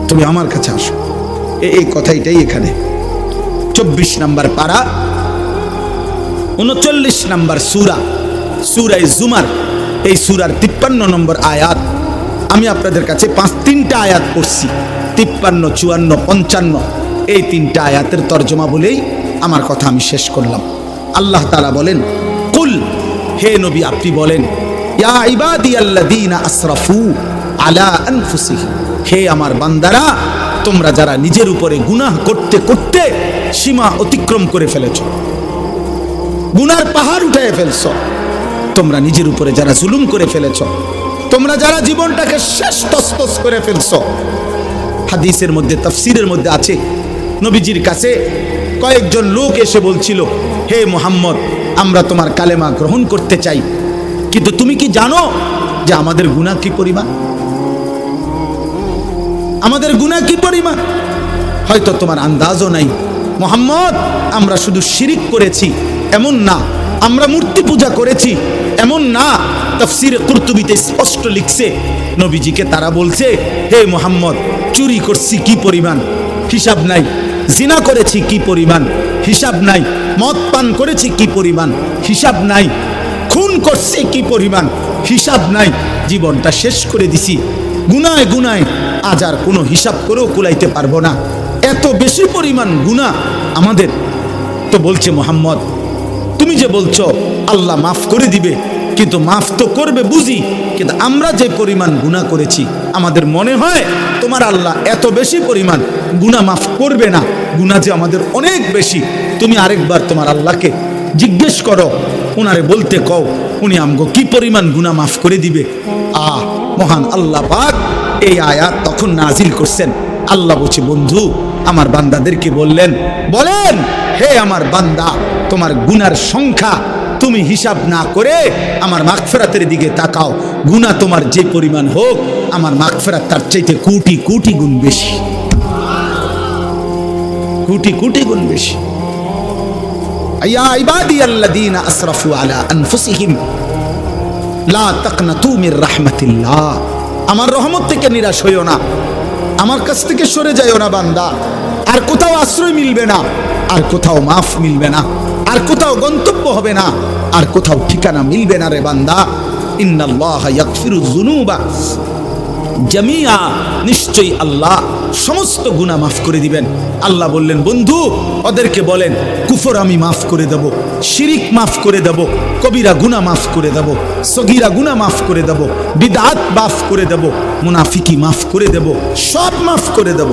তুমি আমার কাছে আসো। এই কথাইটাই এখানে 24 নম্বর পারা 39 নম্বর সূরা, সূরা জুমার, এই সূরার 53 নম্বর আয়াত। আমি আপনাদের কাছে 3টা আয়াত পড়ছি, 53, 54, 55, এই 3টা আয়াতের তর্জমা বলেই আমার কথা আমি শেষ করলাম। আল্লাহ তাআলা বলেন, কুল, হে নবী আপনি বলেন, ইয়া ইবাদিয়াল্লাযীনা আসরাফু আলা আনফুসিহিম, হে আমার বান্দারা, তোমরা যারা নিজের উপরে গুনাহ করতে করতে সীমা অতিক্রম করে ফেলেছ, গুনার পাহাড় উঠিয়ে ফেলছো, তোমরা নিজের উপরে যারা জুলুম করে ফেলেছ, তোমরা যারা জীবনটাকে শেষ তছনছ করে ফেলছো। হাদিসের মধ্যে, তাফসীরের মধ্যে আছে, নবীজির কাছে কয়েকজন লোক এসে বলছিল, হে মুহাম্মদ, আমরা তোমার কালেমা গ্রহণ করতে চাই, কিন্তু তুমি কি জানো যে আমাদের গুনাহ কি পরিমাণ? আমাদের গুনাহ কি পরিমাণ? হয়তো তোমার আন্দাজও নাই। মুহাম্মদ, আমরা শুধু শিরিক করেছি এমন না, আমরা মূর্তি পূজা করেছি এমন না। তাফসীরে কুরতুবীতে স্পষ্ট লিখছে, নবীজিকে তারা বলছে, হে মুহাম্মদ, চুরি করছি কি পরিমাণ? হিসাব নাই। জিনা করেছি কি পরিমাণ? হিসাব নাই। মদ পান করেছি কি পরিমাণ? হিসাব নাই। খুন করছি কি পরিমাণ? হিসাব নাই। জীবনটা শেষ করে দিছি গুনায় গুনায়, আজ আর কোনো হিসাব করেও কুলাইতে পারবো না, এত বেশি পরিমাণ গুনাহ আমাদের। তো বলছে, মুহাম্মদ, তুমি যে বলছো আল্লাহ মাফ করে দিবে, কিন্তু মাফ তো করবে বুঝি, কিন্তু আমরা যে পরিমাণ গুনাহ করেছি আমাদের মনে হয় তোমার আল্লাহ এত বেশি পরিমাণ গুনাহ মাফ করবে না। গুনাহ যে আমাদের অনেক বেশি। তুমি আরেকবার তোমার আল্লাহকে জিজ্ঞেস করো, ওনারে বলতে কও, উনি আমগো কি পরিমাণ গুনাহ মাফ করে দিবে। মহান আল্লাহ পাক এই আয়াত তখন নাজিল করছেন। আল্লাহ বলছে, বন্ধু আমার বান্দাদেরকে বললেন, বলেন, হে আমার বান্দা, তোমার গুনার সংখ্যা তুমি হিসাব না করে আমার মাগফিরাতের দিকে তাকাও। গুনাহ তোমার যে পরিমাণ হোক, আমার মাগফিরাত তার চাইতে কোটি কোটি গুণ বেশি, কোটি কোটি গুণ বেশি। ইয়া ইবাদিয়াল্লাযীনা আসরাফু আলা আনফুসিহিম লা তাকনাতু মির রাহমাতিল্লাহ, আমার রহমত থেকে নিরাশ হইও না, আমার কাছ থেকে সরে যাইও না বান্দা। আর কোথাও আশ্রয় মিলবে না, আর কোথাও মাফ মিলবে না, আর কোথাও গন্তব্য হবে না, আর কোথাও ঠিকানা মিলবে না রে বান্দা। ইন্নাল্লাহা ইয়াগফিরুয যুনুবা জামিআ, নিশ্চয়ই আল্লাহ সমস্ত গুনাহ মাফ করে দিবেন। আল্লাহ বললেন, বন্ধু ওদেরকে বলেন, কুফর আমি মাফ করে দেব, শিরিক মাফ করে দেব, কবিরা গুনাহ মাফ করে দেব, সগীরা গুনাহ মাফ করে দেব, বিদআত মাফ করে দেব, মুনাফিকি মাফ করে দেব, সব মাফ করে দেব।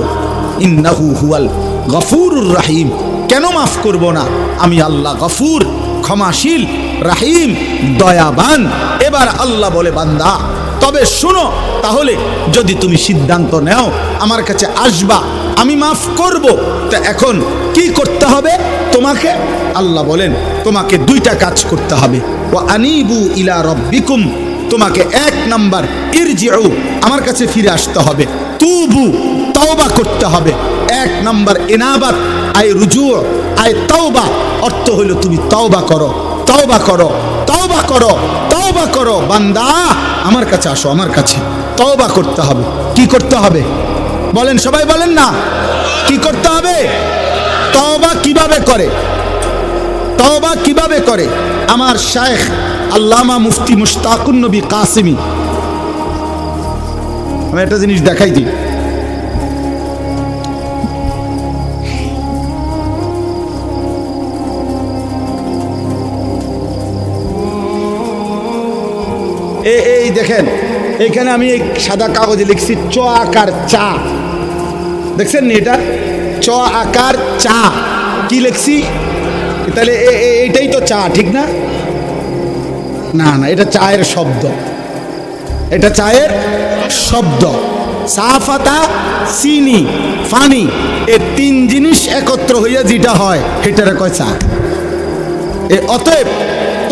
ইন্নাহু হুয়াল গফুরুর রহিম, কেন মাফ করব না? আমি আল্লাহ গফুর, ক্ষমাশীল, রাহিম, দয়াবান। এবার আল্লাহ বলে, বান্দা তবে শোনো, তাহলে যদি তুমি সিদ্ধান্ত নাও আমার কাছে আসবা, আমি মাফ করব, তা এখন কি করতে হবে তোমাকে? আল্লাহ বলেন, তোমাকে 2টা কাজ করতে হবে। ওয়া আনিবু ইলা রাব্বিকুম, তোমাকে 1 নাম্বার ইরজিউ, আমার কাছে ফিরে আসতে হবে। তুবু, তওবা করতে হবে। 1 নাম্বার ইনাবাত, আই রুজু, আই তওবা, অর্থ হলো তুমি তওবা করো, তওবা করো, তওবা করো, তওবা করো। বান্দা আমার কাছে আসো, আমার কাছে তওবা করতে হবে। কি করতে হবে বলেন, সবাই বলেন না, কি করতে হবে? তওবা কিভাবে করে? তওবা কিভাবে করে? আমার শায়েখ আল্লামা মুফতি মুশতাকুন নবী কাসেমি, আমি একটা জিনিস দেখাই দিই। এই দেখেন, এখানে আমি এই সাদা কাগজে লিখছি চ আকার চা, দেখছেন নি? এটা চ আকার চা, কি লিখছি? তাহলে এইটাই তো চা, ঠিক না? না না, এটা চায়ের শব্দ, এটা চায়ের শব্দ। সাফাতা, চিনি, পানি, এই 3 জিনিস একত্র হইয়া যেটা হয় এটারে কয় চা। অতএব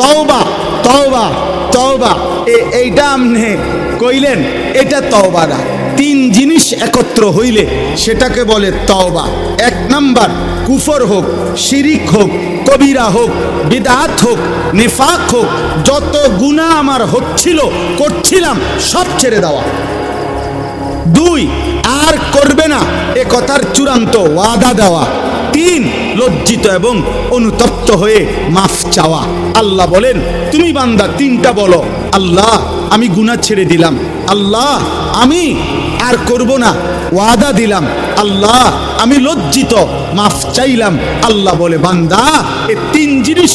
তওবা, তওবা, তওবা, এইটা আপনি কইলেন, এটা তওবা না। 3 জিনিস একত্র হইলে সেটাকে বলে তওবা। 1 নাম্বার, কুফর হোক, শিরিক হোক, কবিরা হোক, বিদআত হোক, নিফাক হোক, যত গুনাহ আমার হচ্ছিল, করছিলাম, সব ছেড়ে দেওয়া। 2, আর করবে না এ কথার চূড়ান্ত ওয়াদা দেওয়া। তিন, লজ্জিত এবং অনুতপ্ত হয়ে মাফ চাওয়া। আল্লাহ বলেন তুমি বান্দা তিনটা বলো, আল্লাহ আমি গুনাহ ছেড়ে দিলাম, আল্লাহ আমি আর করব না, ওয়াদা দিলাম, আল্লাহ আমি লজ্জিত, মাফ চাইলাম। আল্লাহ বলে বান্দা এই তিন জিনিস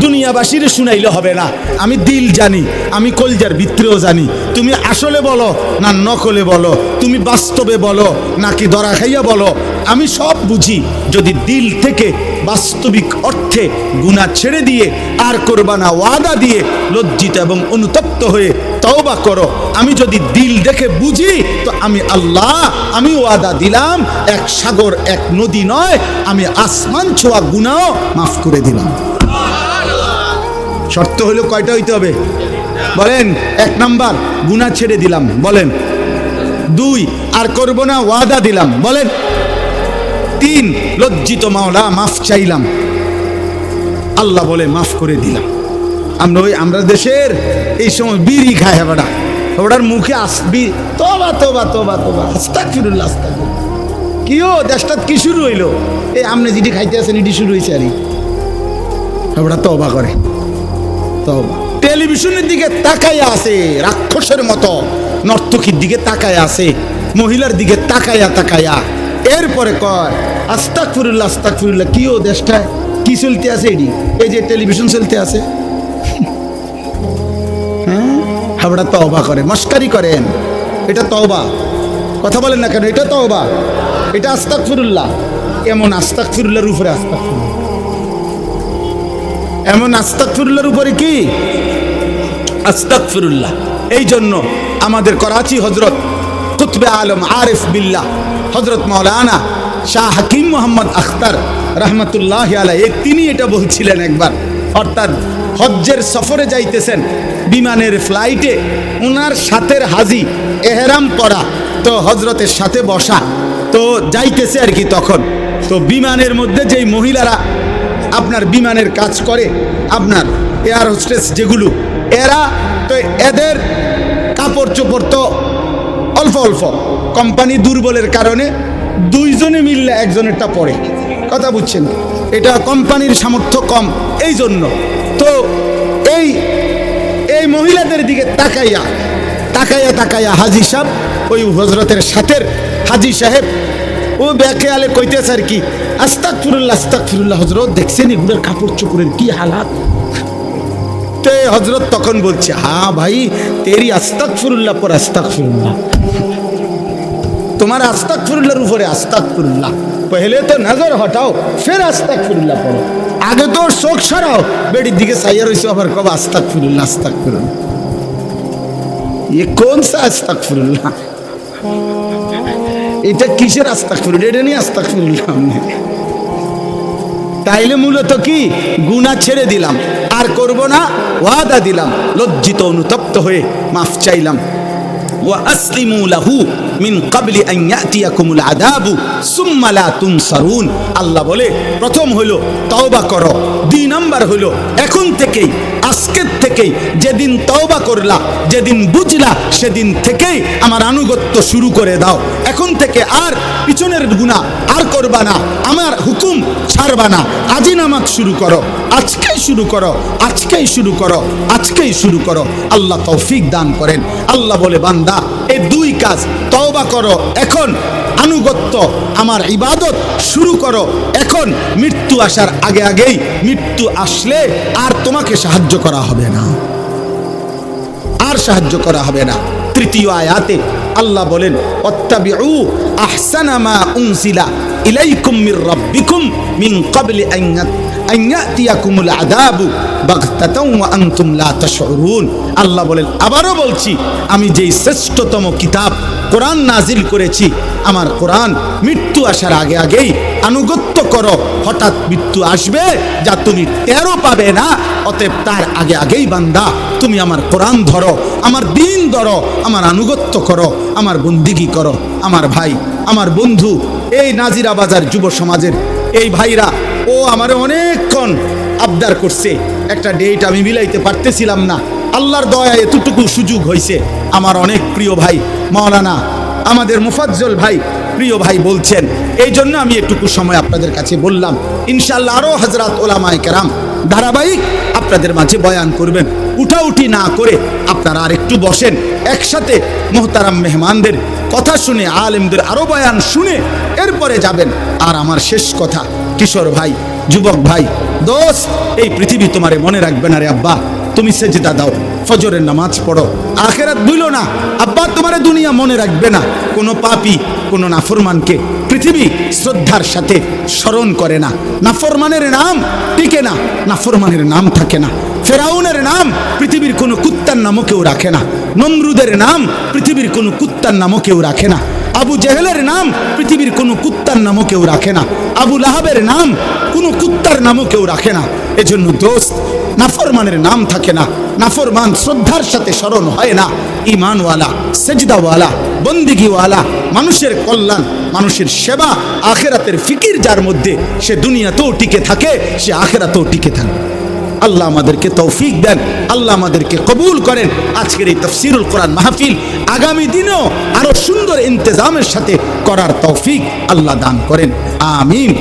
দুনিয়াবাসীর শুনাইলে হবে না, আমি দিল জানি, আমি কলজার ভিতরেও জানি। তুমি আসলে বলো না নকলে বলো, তুমি বাস্তবে বলো নাকি ধরা খাইয়া বলো, আমি সব বুঝি। যদি দিল থেকে বাস্তবিক অর্থে গুনাহ ছেড়ে দিয়ে আর করবা না ওয়াদা দিয়ে লজ্জিত এবং অনুতপ্ত হয়ে তওবা করো, আমি যদি দিল দেখে বুঝি তো আমি আল্লাহ আমি ওয়াদা দিলাম এক সাগর এক নদী নয়, আমি আসমান ছোঁয়া গুনাহ মাফ করে দিলাম। শর্ত হলো কয়টা হইতে হবে বলেন? এক নাম্বার গুনাহ ছেড়ে দিলাম বলেন, দুই আর করব না ওয়াদা দিলাম বলেন, তিন লজ্জিত মাওলা মাফ চাইলাম, আল্লাহ বলে মাফ করে দিলাম। আমরা দেশের এই সময় বিড়ি খায় হেবাটা, ওটার মুখে আসবি তোবা তোবা তোবা তোবা আস্তাগফিরুল্লাহ আস্তাগফিরুল্লাহ। কিও দেশটা কি শুরু হইলো? এই আমনে যেটি খাইতে আছেন এটি শুরু হয়েছে আর ওটা তওবা করে। তওবা টেলিভিশনের দিকে তাকাইয়া আছে রাক্ষসের মতো, নর্তকীর দিকে তাকায় আছে, মহিলার দিকে তাকায়া তাকায়া, এরপরে কয় আস্তাগফিরুল্লাহ আস্তাগফিরুল্লাহ। কিও দেশটায় কি চলতে আছে? এটি এই যে টেলিভিশন চলতে আছে, হ্যাঁ হাবড়া তওবা করে, মস্কারি করেন। এটা তওবা? কথা বলেন না কেন? এটা তওবা, এটা আস্তাগফিরুল্লাহ। এমন আস্তাগফিরুল্লাহর উপরে আস্তাগফিরুল্লাহ, এমন আস্তাগফিরুল্লাহর উপরে কি আস্তাগফিরুল্লাহ। এই জন্য আমাদের করাচি হজরত কুতবে আলম আরিফ বিল্লাহ হজরত মাওলানা শাহ হাকিম মোহাম্মদ আখতার রহমতুল্লাহ আলাইহি তিনি এটা বলছিলেন একবার, অর্থাৎ হজ্জের সফরে যাইতেছেন বিমানের ফ্লাইটে, ওনার সাথের হাজি এহরাম পরা, তো হজরতের সাথে বসা, তো যাইতেছে আর কি। তখন তো বিমানের মধ্যে যেই মহিলারা আপনার বিমানের কাজ করে, আপনার এয়ার হোস্টেস যেগুলো, এরা তো এদের কাপড় চোপড় তো অল্প অল্প, কোম্পানি দুর্বলের কারণে দুইজনে মিললে একজনেরটা পড়ে। কথা বুঝছেন? এটা কোম্পানির সামর্থ্য কম, এই জন্য তো এই এই মহিলাদের দিকে তাকাইয়া তাকাইয়া তাকাইয়া হাজি সাহেব, ওই হজরতের সাথের হাজি সাহেব ও বেখেয়ালে কইতেছে আর কি আস্তাগফিরুল্লাহ আস্তাগফিরুল্লাহ। হজরত দেখছেন এগুলোর কাপড় চোপড়ের কি হালাত? তে হজরত তখন বলছে হ্যাঁ ভাই তেরি আস্তাগফিরুল্লাহ পর আস্তাগফিরুল্লাহ, তোমার আস্তাগফিরুল্লাহর উপরে আস্তাগফিরুল্লাহ। পহলে তো নজর হটাও ফির আস্তাগফিরুল্লাহ পড়ো, আগে তো চোখ সরাও, বেড়ির দিকে চাইয়া রইছো আবার কবে আস্তাগফিরুল্লাহ আস্তাগফিরুল্লাহ। ये कौन सा আস্তাগফিরুল্লাহ? এটা কিসের আস্তাগফিরুল্লাহ? এটা নিয়ে আস্তাগফিরুল্লাহ আমনে। তাইলে মূলত কি গুনাহ ছেড়ে দিলাম, আর করব না ওয়াদা দিলাম, লজ্জিত অনুতপ্ত হয়ে মাফ চাইলাম। ওয়া আসলিমু লাহু মিন ক্বাবলি আন ইয়াতিয়াকুমুল আযাবু সুম্মা লা তুনসারুন। আল্লাহ বলে প্রথম হইল তওবা করো, দুই নাম্বার হইল এখন থেকেই আজকের থেকেই যেদিন তওবা করলা, যেদিন বুঝলা, সেদিন থেকেই আমার আনুগত্য শুরু করে দাও। এখন থেকে আর পিছনের গুনাহ আর করবা না, আমার হুকুম ছাড়বা না। আজই নামাজ শুরু করো, আজকেই শুরু করো, আজকেই শুরু করো, আজকেই শুরু করো। আল্লাহ তৌফিক দান করেন। আল্লাহ বলে বান্দা এই দুই কাজ তওবা করো এখন, আনুগত্য আমার ইবাদত শুরু করো এখন। মৃত্যু আসার আগে আগেই, মৃত্যু আসলে আর তোমাকে সাহায্য করা হবে না, আর সাহায্য করা হবে না। তৃতীয় আয়াতে আল্লাহ বলেন ওয়াত্তাবিউ আহসানা মা উনজিলা ইলাইকুম মির রাব্বিকুম মিন ক্বাবলি আন ইয়াতিয়াকুমুল আযাবু বাগতাতাও ওয়া আনতুম লা তাশউরুন। আল্লাহ বলেন আবারও বলছি, আমি যেই শ্রেষ্ঠতম কিতাব কোরআন নাজিল করেছি, আমার কোরআন মৃত্যু আসার আগে আগেই আনুগত্য করো। হঠাৎ মৃত্যু আসবে যা তুমি টেরও পাবে না, অতএব তার আগে আগেই বান্দা তুমি আমার কোরআন ধরো, আমার দিন ধরো, আমার আনুগত্য করো, আমার বন্দিগি করো। আমার ভাই, আমার বন্ধু, এই নাজিরা বাজার যুব সমাজের এই ভাইরা, ও আমারে অনেকক্ষণ আবদার করছে, একটা ডেট আমি মিলাইতে পারতেছিলাম না। আল্লাহর দয়ায় এতটুকু সুযোগ হয়েছে। আমার অনেক প্রিয় ভাই মাওলানা আমাদের মুফাজ্জল ভাই প্রিয় ভাই বলছেন, এই জন্য আমি এটুকু সময় আপনাদের কাছে বললাম। ইনশাআল্লাহ আরো হযরত ওলামায়ে কেরাম ধারাবাহিক আপনাদের মাঝে বয়ান করবেন। উঠাউঠি না করে আপনারা আর একটু বসেন, একসাথে মোহতারাম মেহমানদের কথা শুনে, আলেমদের আরো বয়ান শুনে এরপরে যাবেন। আর আমার শেষ কথা, কিশোর ভাই, যুবক ভাই, দোস্ত, এই পৃথিবী তোমারে মনে রাখবে না রে আব্বা। তুমি সেজদা দাও, ফজরের নামাজ পড়ো, আখিরাত ভুলো না। আব্বা তোমারে দুনিয়া মনে রাখবে না। কোনো পাপী, কোনো নাফরমানকে পৃথিবী শ্রদ্ধার সাথে স্মরণ করে না। নাফরমানের নাম টিকে না, নাফরমানের নাম থাকে না। ফেরাউনের নাম পৃথিবীর কোনো কুত্তার নামও কেউ রাখে না। নমরুদের নাম পৃথিবীর কোনো কুত্তার নামও কেউ রাখে না। আবু জেহেলের নাম পৃথিবীর কোনো কুত্তার নামও কেউ রাখে না। আবু লাহাবের নাম কোনো কুত্তার নামও কেউ রাখে না। এজন্য দোস্ত, নাফরমানের নাম থাকে না, নাফরমান শ্রদ্ধার সাথে স্মরণ হয় না। ঈমানওয়ালা, সেজদাওয়ালা, বন্দিগিওয়ালা, মানুষের কল্যাণ, মানুষের সেবা, আখিরাতের ফিকির যার মধ্যে, সে দুনিয়াতেও টিকে থাকে, সে আখিরাতেও টিকে থাকে। আল্লাহ আমাদেরকে তৌফিক দেন, আল্লাহ আমাদেরকে কবুল করেন। আজকের এই তাফসীরুল কোরআন মাহফিল আগামী দিনেও আরো সুন্দর ইন্তজামের সাথে করার তৌফিক আল্লাহ দান করেন। আমিন।